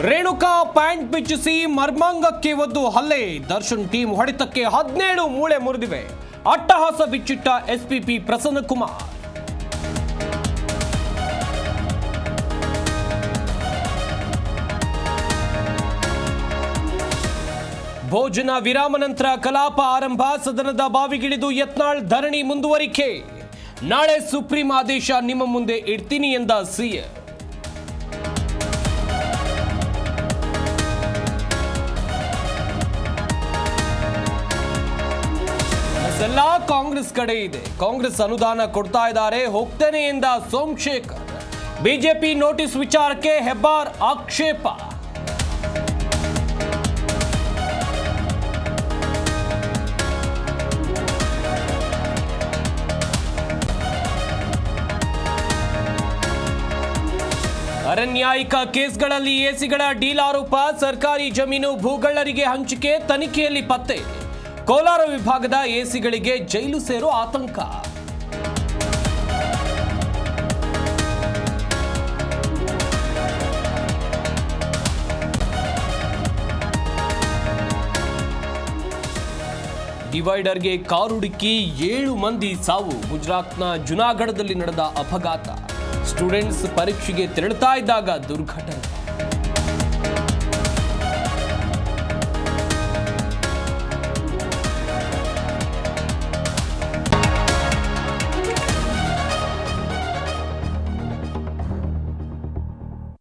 Renuka pant ಬಿಚ್ಚಿಸಿ ಮರ್ಮಾಂಗಕ್ಕೆ ಒದ್ದು ಹಲ್ಲೆ. Darshan team ಹೊಡೆತಕ್ಕೆ 17 ಮೂಳೆ ಮುರಿದಿವೆ. ಅಟ್ಟಹಾಸ ಬಿಚ್ಚಿಟ್ಟ ಎಸ್ಪಿಪಿ ಪ್ರಸನ್ನಕುಮಾರ್. ಭೋಜನ ವಿರಾಮ ನಂತರ ಕಲಾಪ ಆರಂಭ. ಸದನದ ಬಾವಿಗಿಳಿದು ಯತ್ನಾಳ್ ಧರಣಿ ಮುಂದುವರಿಕೆ. ನಾಳೆ ಸುಪ್ರೀಂ ಆದೇಶ ನಿಮ್ಮ ಮುಂದೆ ಇಡ್ತೀನಿ ಎಂದ ಸಿಎಂ. ಎಲ್ಲ ಕಾಂಗ್ರೆಸ್ ಕಡೆ ಇದೆ. ಕಾಂಗ್ರೆಸ್ ಅನುದಾನ ಕೊಡ್ತಾ ಇದ್ದಾರೆ, ಹೋಗ್ತೇನೆ ಎಂದ ಸೋಮಶೇಖರ್. ಬಿಜೆಪಿ ನೋಟಿಸ್ ವಿಚಾರಕ್ಕೆ ಹೆಬ್ಬಾರ್ ಆಕ್ಷೇಪ. ಅರಣ್ಯಾಯಿಕ ಕೇಸ್ಗಳಲ್ಲಿ ಎಸಿಗಳ ಡೀಲ್ ಆರೋಪ. ಸರ್ಕಾರಿ ಜಮೀನು ಭೂಗಳ್ಳರಿಗೆ ಹಂಚಿಕೆ ತನಿಖೆಯಲ್ಲಿ ಪತ್ತೆ. ಕೋಲಾರ ವಿಭಾಗದ ಎಸಿಗಳಿಗೆ ಜೈಲು ಸೇರೋ ಆತಂಕ. ಡಿವೈಡರ್ಗೆ ಕಾರುಡಿಕ್ಕಿ 7 ಮಂದಿ ಸಾವು. ಗುಜರಾತ್ನ ಜುನಾಗಢದಲ್ಲಿ ನಡೆದ ಅಪಘಾತ. ಸ್ಟೂಡೆಂಟ್ಸ್ ಪರೀಕ್ಷೆಗೆ ತೆರಳುತ್ತಾ ಇದ್ದಾಗ ದುರ್ಘಟನೆ.